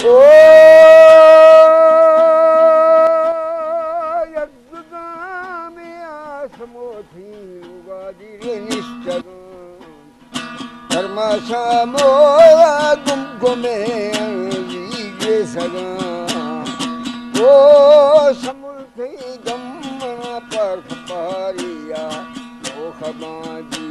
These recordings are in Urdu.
او یکدم آسموتی وادی نیستگان درماسم و گمگمه ریگ سگان او سمولتی گمنا پر خپاریا او خبادی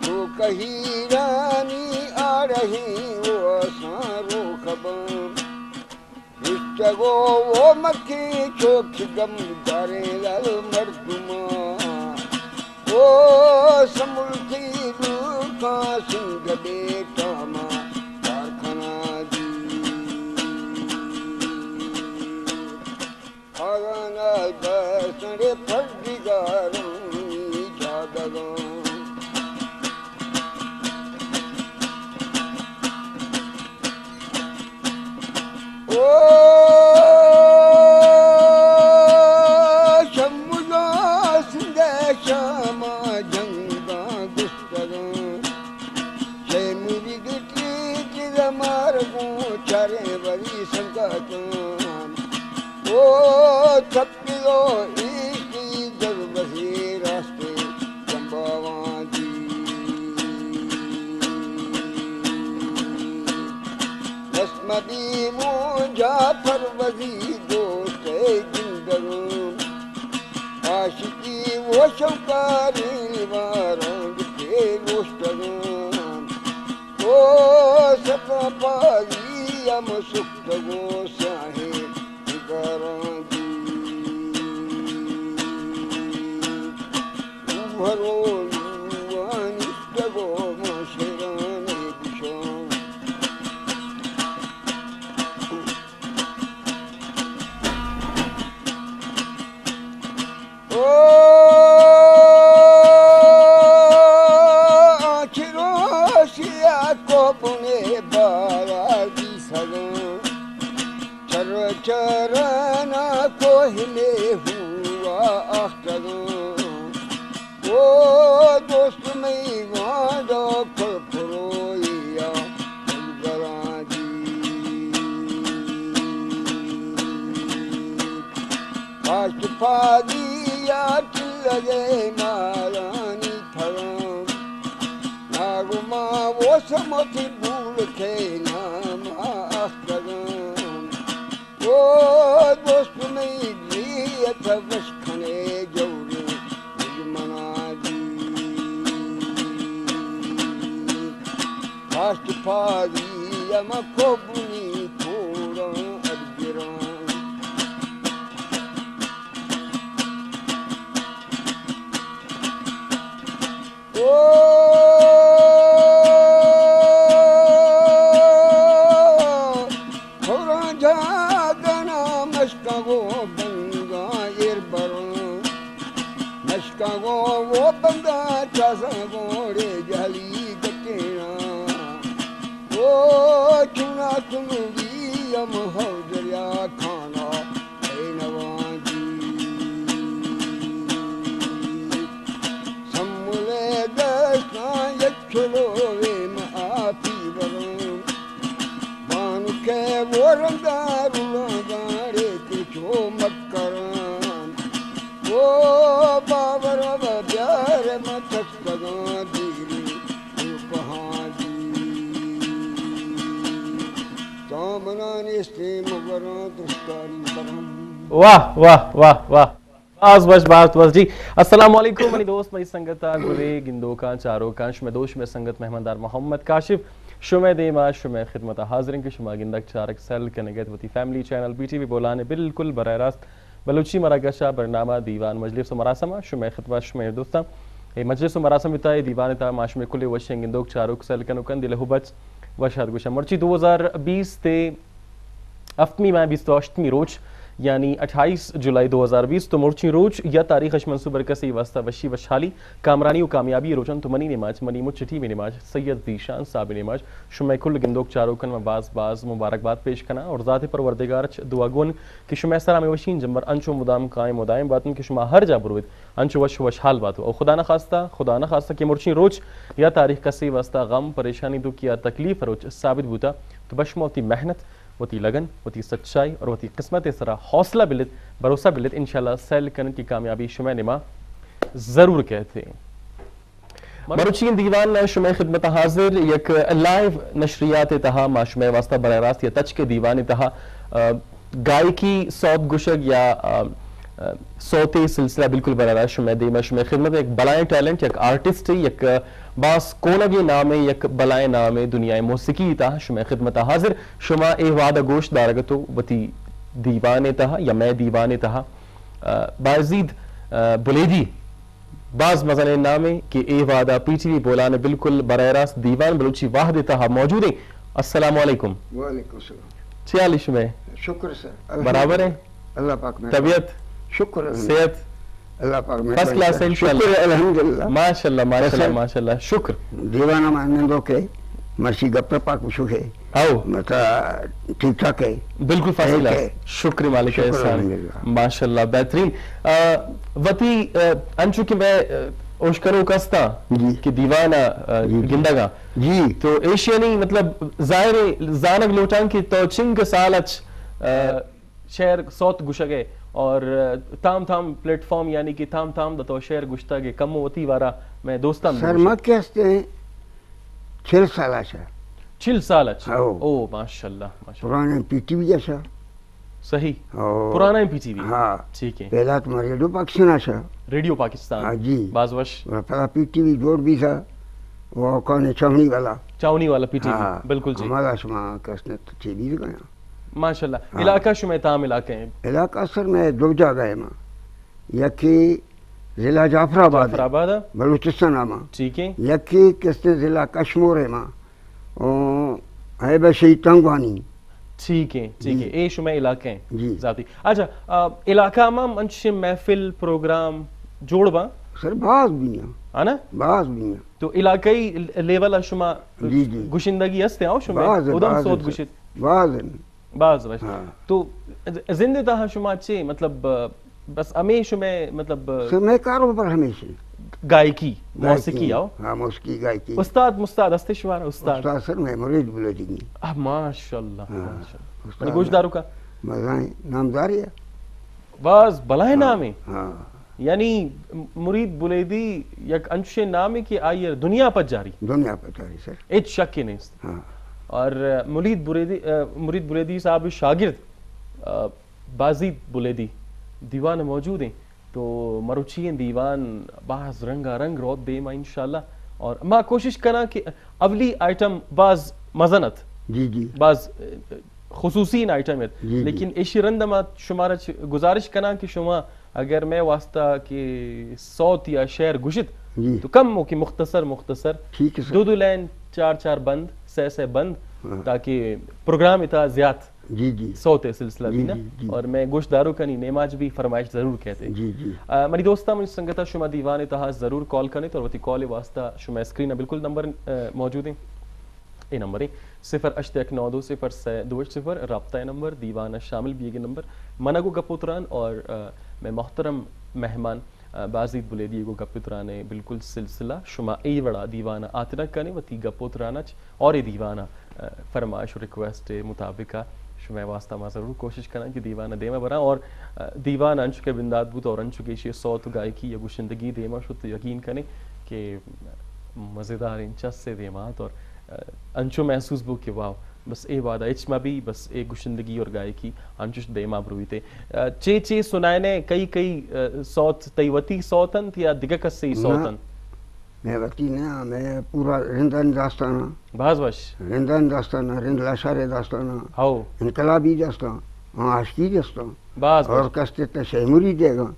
تو کہیں رانی آ رہی وہ سارو خبم رشتگو وہ مکی چوک گم دارے لال مردمان او سمولتی لوکا سنگ بیٹا ماں کارخانہ دی آگانا بسنڈے پردگاروں جادگان او شمجا سندے شاما جنگا گستگان شیموری گٹلی جز مارگوں چارے بری سنگاتان او چھپلو ایکی در بسی راستے جنباوان دی نسمدی مونجا پروزی دوست زندگان عاشقی وہ شوکاری وارنگ کے گوشتگان او سفا پاری ام سکتگو ساہے نگاران دی روحرو لوانستگو معاشران بشان بنے بارا دی سگان چر چرنا کو ہلے ہوا آختگان او دوست میں وانڈا کھر پرویا گران دی کاش پا دیا چلگے مارانی تھران ناگما وہ سمتی بھول کے نام آختگان او دوست میں گریت وشکھنے جوری مجمنا دی کاشت پاری اما کبنی تھوڑا ادگران مشکاگو بنگا ایر بران مشکاگو وہ بنگا چاسا گوڑے جھلی گٹینا او چونا کنگی ام حوزریا کھانا اے نوان دی سمولے دسنا یکھلو ویم آپی بران بانو کے وہ رنگارو لگارے جو مکران او بابر و بیار مچستگان دیری کہاں دی تامنان استے مبران دستاری برہم واہ واہ واہ واہ باز بس جی السلام علیکم منی دوست مئی سنگتا گلے گندو کا چاروں کانش میں دوش میں سنگت مہماندار محمد کاشف شمع دیما شمع خدمت حاضرین کے شمع گندک چارک سیل کنگت وتی family channel B T V بولانے بالکل براہ راست بلوچی مراگشا برنامہ دیوان مجلس و مراسمہ شمع خطبہ شمع دوستاں مجلس و مراسم بتائے دیوان تا ماشمے کلے وشنگ گندوک چارک سیل کنوکن دل حبت وشاد گوشا مرچی 2020 تے افتمی میں 28 روچ یعنی 28 جولائی 2020 تو مرچی روچ یا تاریخش منصوبر کسی واسطہ وشی وشحالی کامرانی و کامیابی روچن تو منی نماز منی مچٹی میں نماز سید ذیشان صاحب نماز شمع کل گندوک چاروکن و باز مبارکباد پیش کنا اور ذات پروردگار دعا گون کہ شمع سلام وشین جمبر انچو مدام قائم و دائم باتن کہ شما ہر جا بروید انچو وش وشحال باتو اور خدا نہ خواستہ کہ مرچی روچ یا تاریخ کسی واسطہ غم پریشانی دکھ یا تکلیف روچ ثابت بوتا تو بشمو تی محنت وتی لگن وتی سچائی اور وتی قسمت سرا حوصلہ بلت بھروسہ بلت انشاءاللہ سیل کرن کی کامیابی شمع نما ضرور کہتے ہیں مروچین دیوان شمع خدمت حاضر یک لائیو نشریات تہا ما شمع واسطہ براہ راست یا تچ کے دیوان تہا گائکی صوت گشگ یا صوتی سلسلہ بالکل براہ راست شمع دیما شمع خدمت ایک بلائیں ٹیلنٹ یک آرٹسٹ یک باس کونگی نامے یک بلائیں نامے دنیا موسیقی تہا شمع خدمت حاضر شما اے وعدہ گوشت دارگتو وتی دیوانے تہا یا میں دیوانے تہا بازید بلیدی بعض مزن نامے کہ اے وعدہ پی ٹی وی بولانے بالکل براہ راست دیوان بلوچی واحد تہا موجود ہیں. السلام علیکم. وعلیکم السلام. چیالی شمع شکر سر برابر ہے اللہ پاک میں طبیعت شکر صحت اللہ پاک میں فرسٹ کلاس ہے انشاءاللہ الحمدللہ ماشاءاللہ ماشاءاللہ ماشاءاللہ شکر دیوانہ مانندوں کے مرسی گپر پاک وشو ہے آو مطلع ٹھیک ٹھاک ہے بالکل فرسٹ کلاس شکر مالک احسان ماشاءاللہ بہترین وتی انچو کہ میں اوشکرو کستا کہ دیوانہ گندگا جی تو ایشینی مطلب ظاہر زانگ لوٹان کی تو چنگ سالچ شہر صوت گشگے اور تام تام پلیٹ فارم یعنی کہ تام تام دتو شہر گشتا گے کم ہوتی وارا میں دوستان سرما کے ہستے ہیں 6 سال آشا 6 سال اچھا او ماشاءاللہ پرانا پی ٹی وی جیسا صحیح پرانا پی ٹی وی ہاں ٹھیک ہے پہلا تمہارا ریڈیو پاکستان آشا ریڈیو پاکستان جی باز وش پہلا پی ٹی وی جوڑ بھی تھا وہ کون چاونی والا پی ٹی وی بالکل جی ہمارا شما کسنے تو چھ بھی گیا ماشاءاللہ علاقہ شمع تام علاقے ہیں علاقہ سر میں 2 جگہ ہے ماں یکی ضلع جعفر آباد بلوچستان آما ٹھیک ہے یکی کسنے ضلع کشمور ہے ماں ہے بشی تنگوانی ٹھیک ہے اے شمع علاقے ہیں جی ذاتی اچھا علاقہ میں منش محفل پروگرام جوڑ با سر باز بھی ہیں آنا باز بھی ہیں تو علاقائی لیول شما جی جی گشندگی ہستے ہیں شما ادم صوت گشت باز وش تو زندہ تہا شما چے مطلب بس ہمیں شما مطلب سر میں کاروبار ہمیشہ گائکی موسیقی آؤ ہاں موسیقی گائکی استاد ہستے شمار استاد سر میں مرید بلدگی ماشاءاللہ گوشت دارو کا مزائیں نامداری ہے باز بلائے نام ہے یعنی مرید بلیدی یک انشے نام کی آئیر دنیا پر جاری سر ایچ شک ہی نہیں اور مرید بلیدی صاحب شاگرد بازید بلیدی دیوان موجود ہیں تو مروچین دیوان بعض رنگا رنگ روت دے ما انشاءاللہ اور ما کوشش کرنا کہ اولی آئٹم بعض مزنت جی جی بعض خصوصی آئٹم ہے لیکن ایشی رند ما شمارا گزارش کرنا کہ شما اگر میں واسطہ کہ صوت یا شعر گشت تو کم ہو کہ مختصر دو لین 4 بند 6 بند تاکہ پروگرام اتنا زیادہ جی جی صوت سلسلہ دینا اور میں گوشت دارو کنی نماز بھی فرمائش ضرور کہتے ہیں میری دوستہ مجھے سنگتا شما دیوان تہا ضرور کال کرنے تو وقتی کال واسطہ شما اسکرین بالکل نمبر موجود ہیں یہ نمبر ہے 08920 رابطہ نمبر دیوانہ شامل بھی یہ نمبر منگو گپوتران اور میں محترم مہمان بازید بلیدی کو گپوترانے بالکل سلسلہ شما ای وڑا دیوانہ آتنا کنے وتی گپوترانہ اور ای دیوانہ فرمائش ریکویسٹ مطابقہ شما واسطہ ما ضرور کوشش کرنا کہ دیوانہ دیما برا اور دیوان انچ کے بنداد بوت اور انچ کے شی صوت گائکی یا گوشندگی دیما شد یقین کریں کہ مزیدار انچس سے دیمات اور انچو محسوس بو کہ واو بس اے وعدہ اچ ما بھی بس اے گوشندگی اور گائکی انچوش دیما بروی تے چے سنائنے کئی صوت تیوتی صوتن یا دیگا کسی صوتن میں وقتی نا میں پورا رندن داستانہ باز وش رندن داستانہ رند لاشار داستانہ انقلابی داستان عاشقی داستان باز اور کستے تا شیموری دے گا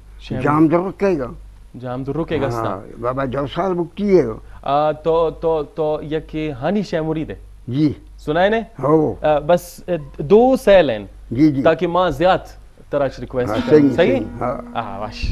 جام در رکے گا بابا جوسال بکتی ہے گا تو یکی ہانی شیموری دے جی سنائے نے بس 2 سیل ہیں جی جی تاکہ ماں زیادہ طرح ریکویسٹ صحیح واش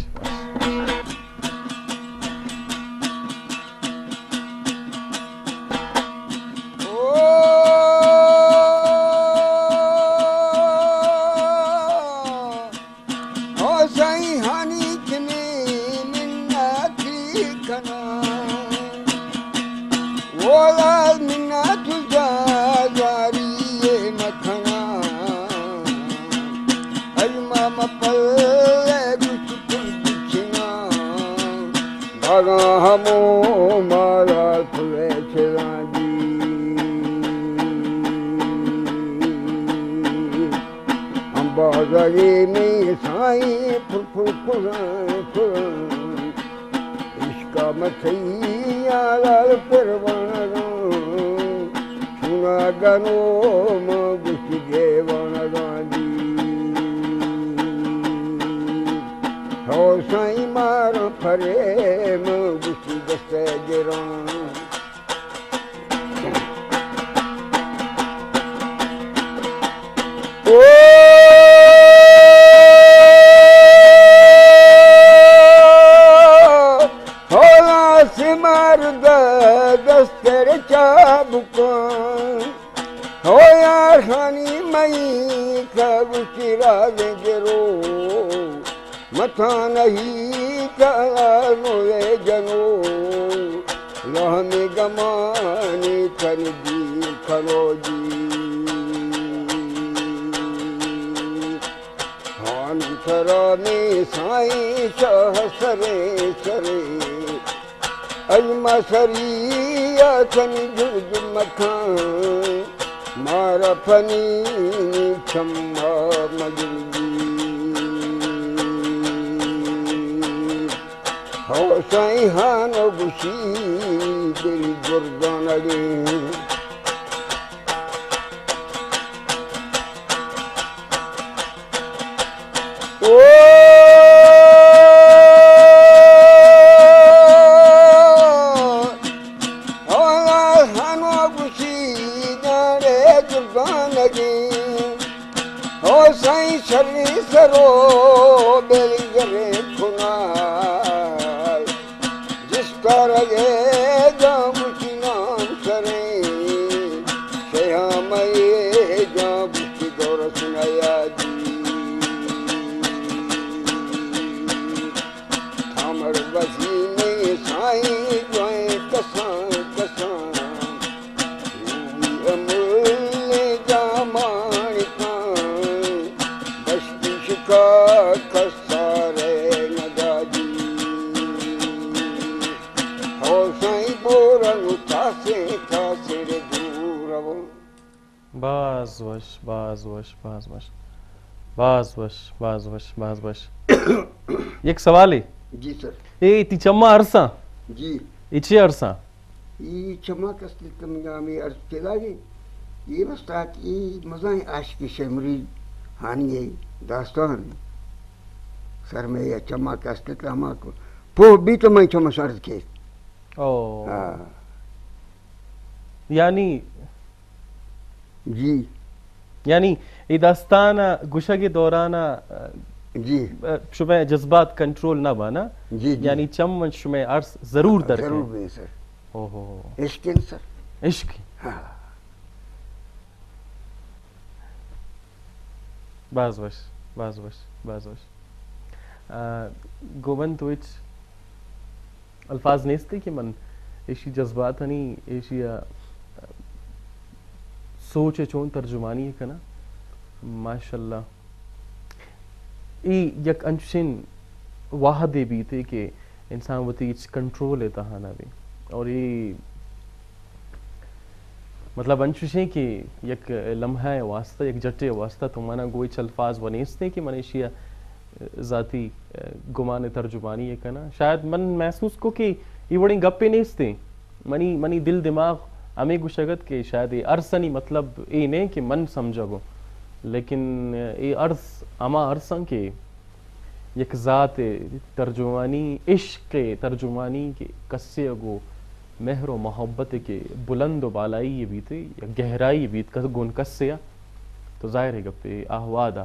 ایک سوال ہے جی سر تی چما عرصہ جی اچھے عرصہ یہ چما کس لکم جامی عرص پیدا جی یہ بس تاکہ مزاں عاشق شمری ہانی ہے داستان سر میں یہ چما کس لکم کو پو بھی تو میں چما شرط کے یعنی جی یعنی یہ داستان گشا کے دوران جی شمع جذبات کنٹرول نہ بانا جی یعنی چم شمع عرص ضرور در ضرور بے سر عشق سر عشق باز وش باز وش باز وش گوبند توچ الفاظ نیستے کہ من ایشی جذبات ہنی ایشی سوچ چون ترجمانی ہے کنا ماشاءاللہ ای یک انچن واحدے بھی تھے کہ انسان وتی کنٹرول لیتا ہانا بھی اور یہ مطلب انچشیں کہ یک لمحہ واسطہ یک جٹے واسطہ تو مانا گوئی الفاظ ونیستے کہ من ایشیا ذاتی گمان ترجمانی ہے کنا شاید من محسوس کو کہ یہ بڑی گپے نیستے منی دل دماغ ہمیں گشگت کہ شاید یہ عرصنی مطلب یہ نہیں کہ من سمجھا گو لیکن یہ عرص اما عرصاں کے یک ذات ترجمانی عشق ترجمانی کے کسے گو مہر و محبت کے بلند و بالائی یہ بھی تھے یا گہرائی بھی گون کسیا تو ظاہر ہے گپے آہوادا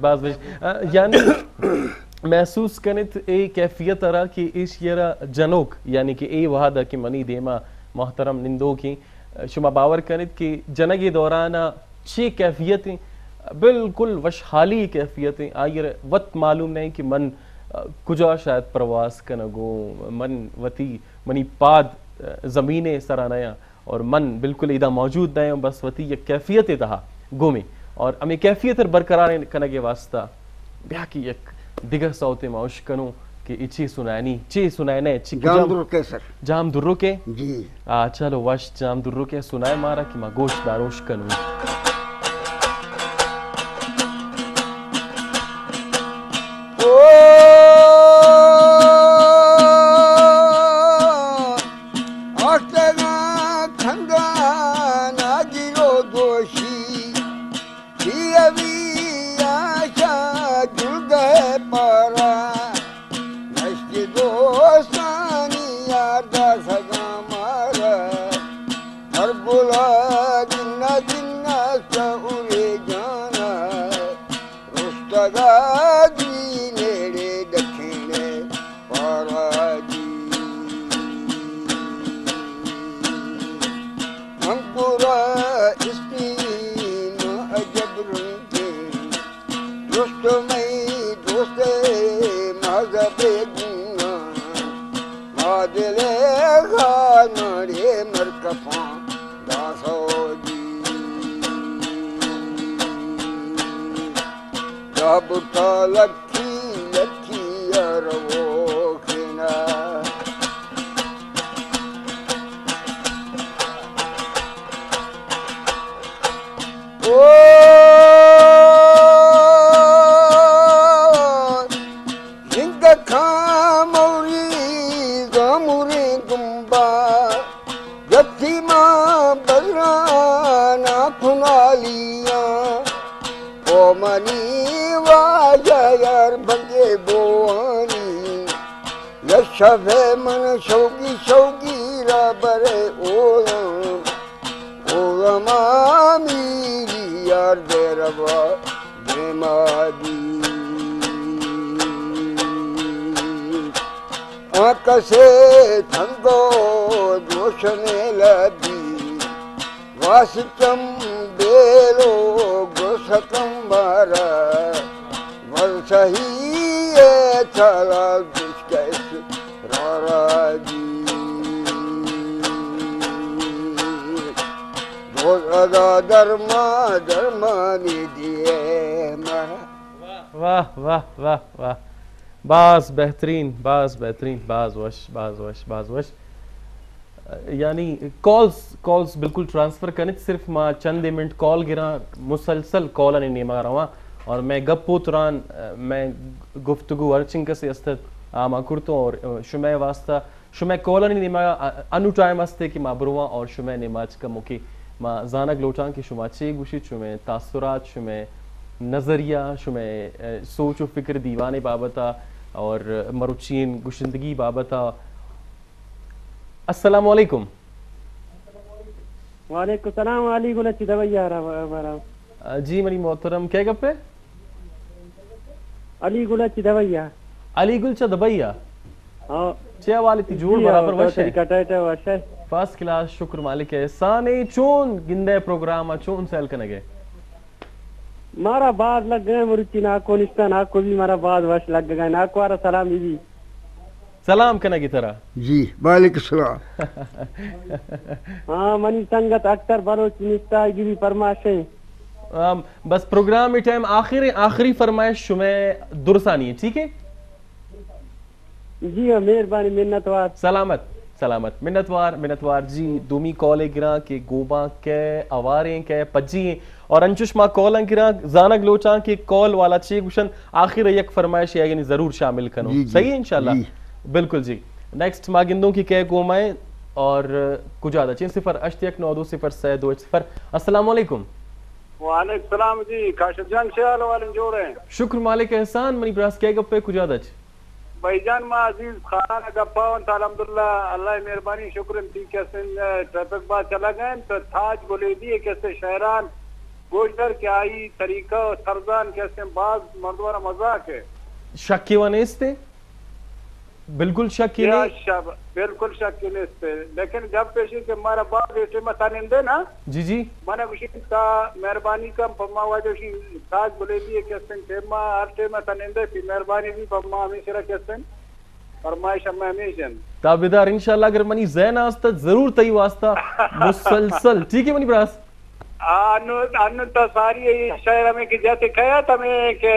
باز یعنی محسوس کنت ای کیفیت ارا کہ اس یرا جنوک یعنی کہ ای وحدہ کی منی دیما محترم نندو کی شما باور کنت کہ جنگی دورانا چھ کیفیتیں بالکل وشحالی کیفیتیں آئیر وقت معلوم نہیں کہ من کجا شاید پرواز کنگو من وتی منی پاد زمینے سرانیا اور من بالکل ادھا موجود نہیں ہوں بس وتی یک کیفیت تہا گومی اور ہمیں کیفیت برقرار کنگے واسطہ بیا کی یک دیگر صوتے معوش کنوں کہ اچھی سنائنی چی سنائنے جام درو کے سر جام درو کے جی چلو وش جام درو کے سنائے مارا کہ میں گوشت داروش کنوں واہ واہ واہ واہ باز بہترین باز وش یعنی کالز بالکل ٹرانسفر کرنے صرف ماں چند منٹ کال گرا مسلسل کال نہیں نیما رہا اور میں گپو تران میں گفتگو ارچنگ سے استد آما کرتوں اور شمع واسطہ شمع کال نہیں نیما انو ٹائم استے کہ ماں برواں اور شمع نیماچ کا موقع ماں زانک لوٹاں کہ شما چے گوشی شمع تاثرات شمع نظریہ شمع سوچ و فکر دیوانے بابتا اور مروچین گشندگی بابتا السلام علیکم وعلیکم السلام علیکم اچھی دویا رہا جی منی محترم کیا گپ ہے علی گل اچھی دویا علی گل چا دبیا چیا والی تی جوڑ برابر وش ہے فرسٹ کلاس شکر مالک احسان چون گندے پروگرام چون سیل کنگے مارا بعد لگ گئے مرچی ناکو نشتا ناکو بھی مارا بعد وش لگ گئے ناکو آرہ سلام بھی سلام کنا کی طرح جی وعلیکم السلام ہاں منی سنگت اکتر بلوچ نشتا گی بھی فرمائشیں بس پروگرام میں ٹائم آخری فرمائش شمع درسانی ہے ٹھیک ہے جی مہربانی منتوار سلامت منتوار جی دومی کالے گراں کے گوباں کے اواریں کے پجی اور انچوش ماں کالیں گراں زانگ لوچاں کے کال والا چے گوشن آخر یک فرمائش ہے یعنی ضرور شامل کنو صحیح ہے انشاءاللہ بالکل جی نیکسٹ ماں گندوں کی کہہ گومائیں اور کجادہ 0 السلام علیکم وعلیکم السلام جی کاشف جان سے آلو والن جو رہے ہیں شکر مالک احسان منی براس کیا گپ پہ کجادہ بھائی جان ما عزیز خانہ کا پاون تا الحمدللہ اللہ مہربانی شکر انتی کیسے ٹریفک بات چلا گئے تو تھاج بولے دیئے کیسے شہران گوشتر کے آئی طریقہ سرزان کیسے بعض مردوارہ مذاق ہے شک کی ونیستے بالکل شک کی نہیں بالکل شک کی نہیں. لیکن جب پیشی کہ ہمارا باپ بیٹے میں تانندے نا جی جی میں نے کچھ کا مہربانی کا پما واجو شی تاج بولے دیے کیسے ٹیما ہر ٹیما تانندے تھی مہربانی بھی پما ہمیشہ کیسے فرمائش ہمیں ہمیشہ تابدار انشاءاللہ اگر منی زین آستا ضرور تی واسطہ مسلسل ٹھیک ہے منی براس انو تو ساری شہر میں کہ جیسے کہا تھا میں کہ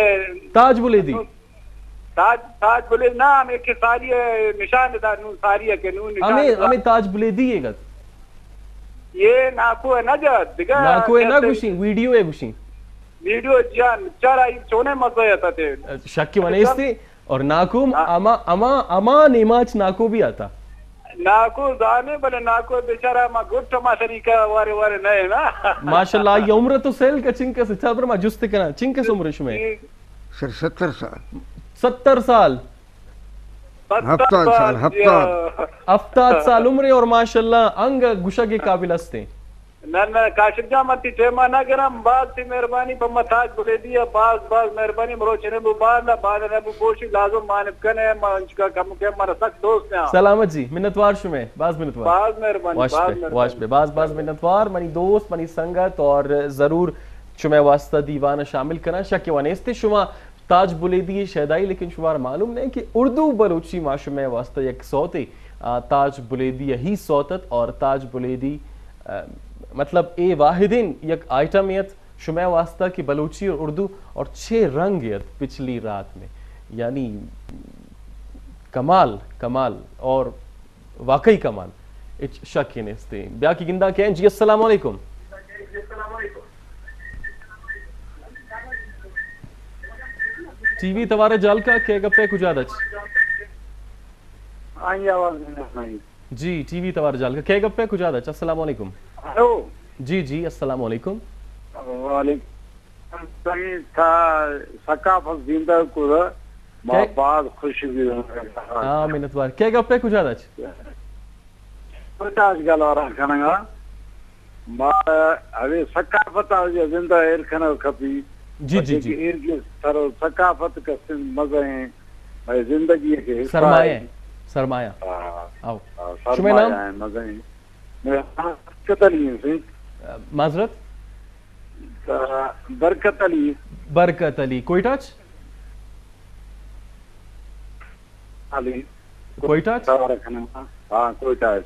تاج بولے دی تاج بولے نا ہمیں کہ ساری نشان دا نون ساری ہے کہ نون نشان ہمیں تاج بولے دی ہے گت یہ ناکو ہے نا جد دیکھا ناکو ہے نا گوشیں ویڈیو ہے گوشیں ویڈیو جان چارا چونے مزہ آتا تھے شک کی ونیس تھے اور ناکو اما نیماچ ناکو بھی آتا ناکو دانے بلے ناکو بیچارہ ما گھٹ ما طریقہ وارے وارے نئے نا ماشاءاللہ یہ عمر تو سیل کا چنکہ سے چھا پر ما جستے کنا چنکہ سے عمرش میں سر 70 سال 70 سال 70 سال عمرے اور ماشاءاللہ انگ گشا کے قابل ہستے نہ کاشف جامتی ٹیما نہ گرم بعد تی مہربانی پما تاج بلے دیا بعض مہربانی مروچنے بو بعد نے بو گوشی لازم مانب کنے انچ کا کم کے ہمارا سخت دوست ہیں سلامت جی منتوار شمیں بعض منتوار بعض مہربانی واش پہ بعض منتوار منی دوست منی سنگت اور ضرور شمیں واسطہ دیوانہ شامل کرنا شک وانیستے شما تاج بلے دی شہدائی لیکن شمار معلوم نہیں کہ اردو بلوچی ما شمیں واسطہ یک صوتے تاج بلے دی ہی صوتت اور تاج بلے دی مطلب اے واحدین یک آئٹمیت شمع واسطہ کی بلوچی اور اردو اور 6 رنگیت پچھلی رات میں یعنی کمال اور واقعی کمال اچ شک ہی نستے بیا کی گندہ کہیں جی السلام علیکم ٹی وی توارے جال کا کہے گا پہ کجادچ آئیں آواز جی ٹی وی توارے جال کا کہے گا پہ کجادچ السلام علیکم جی السلام علیکم وعلیکم تھا ثقافت زندہ کو ما بعد خوشی بھی منتوار کہے گا پہ کجادچ پتاش گلا رہا کھنگا ما اوی ثقافت زندہ ارکھنا کھپی جی ثقافت کا مزہ ہیں زندگی کے سرمایہ آؤ شمع نام مزہ ہیں برکت علی سے معذرت برکت علی کوئٹاچ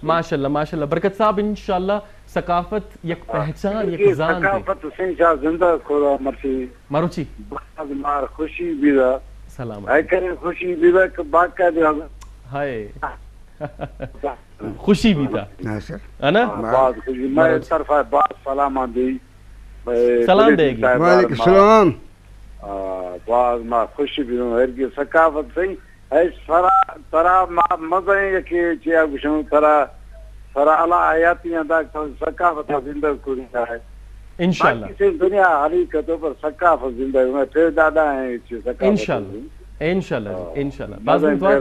ماشاءاللہ برکت صاحب انشاءاللہ ثقافت یک پہچان یک زان ثقافت سنشا زندہ کھولا مروچی مار خوشی بیدا سلام ہے کرے خوشی بیدا کہ باقی دیا ہائے خوشی بھی تھا ہے نا بات خوشی میں طرف بات سلام دی سلام دے گی وعلیکم السلام بعض ما خوشی بھی ہوں ہرگی ثقافت صحیح ہے ترا مزہ ہے کہ چیا گشوں ترا اللہ حیاتی ادا ثقافت زندہ کو ہے انشاءاللہ باقی سے دنیا حقیقتوں پر ثقافت زندہ ہے پھر دادا ہیں ثقافت انشاءاللہ بعض منتوار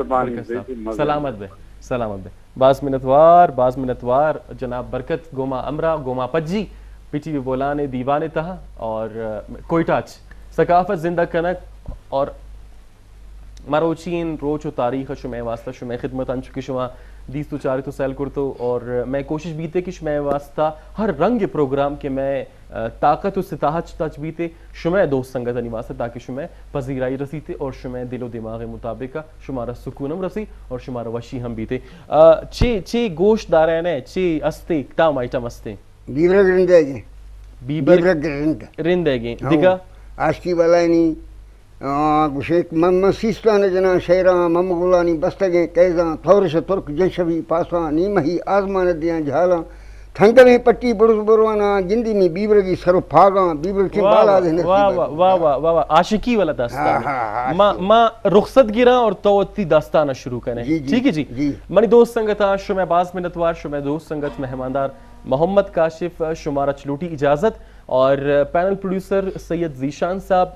سلامت بے بعض منتوار جناب برکت گوما امرا گوما پجی پیٹی بھی بولانے دیوانے تہا اور کوئٹاچ ثقافت زندہ کنک اور مروچین روچ و تاریخ شمع واسطہ شمع خدمت انچو کی شما دیستو چاری تو سیل کرتو اور میں کوشش بیتے کہ شمع واسطہ ہر رنگ پروگرام کے میں طاقت و ستاحت تاچ بیتے شمع دوست سنگت انی واسطہ تاکہ شمع پذیرائی رسیتے اور شمع دل و دماغ مطابق شمارا سکونم رسی اور شمارا وشی ہم بیتے چھ گوشت دارین چھ استے تام آئیٹم استے بیبرگ رندے گے بیبرگ رندے گے دیگا آشکی بالائنی گوشیک مسیستان جنا شیران ممغولانی بستگیں قیزاں تھورش ترک جنشبی پاسوان نیمہی آزمان دیاں جھالاں تھنگلیں پٹی برز بروانا گندی میں بیبرگی سرو پھاگاں بیبرگ کے بالا دے نصیب واہ عاشقی والا داستان ما رخصت گرا اور توتی داستانہ شروع کریں ٹھیک ہے جی منی دوست سنگتا شمع باز منتوار شمع دوست سنگت مہماندار محمد کاشف شمارہ چلوٹی اجازت اور پینل پروڈیوسر سید ذیشان صاحب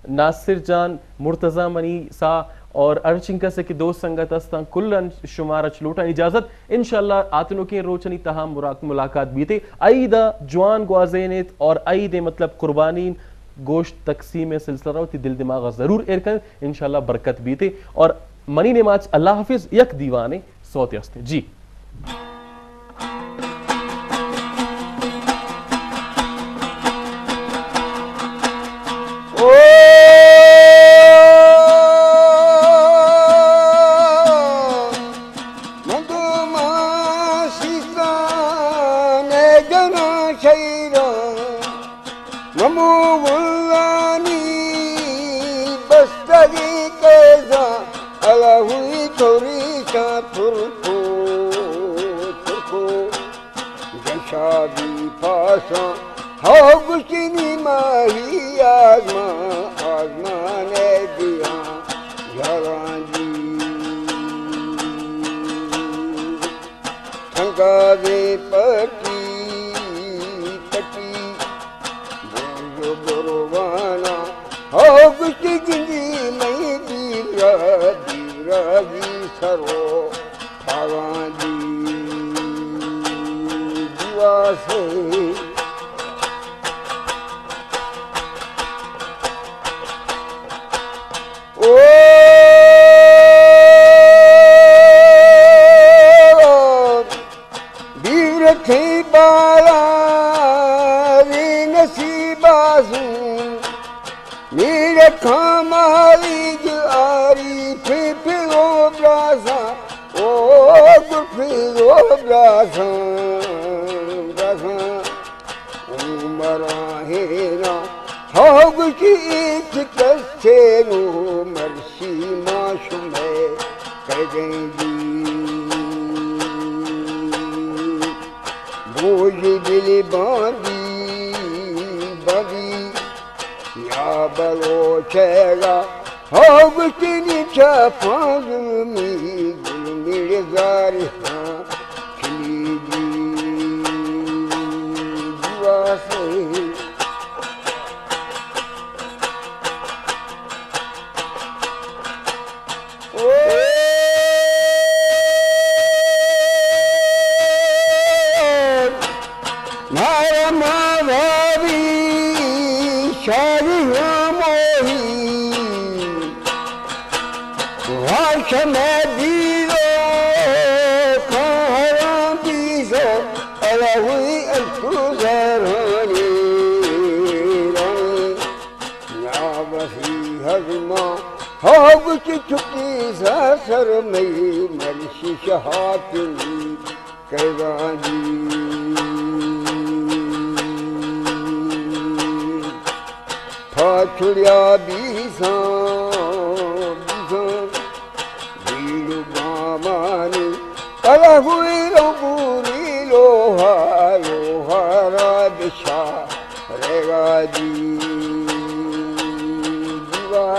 ناصر جان مرتضی منی سا اور ارچنکا سے کہ دوست سنگت استان کلن شمارچ لوٹا اجازت انشاءاللہ آتنو کے روچنی تاہم ملاقات بیتے دا جوان گوازینت اور دے مطلب قربانین گوشت تقسیم سلسلہ رہو تی دل دماغ ضرور ارکن انشاءاللہ برکت بیتے اور منی نماز اللہ حافظ یک دیوانے صوت یستے جی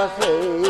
say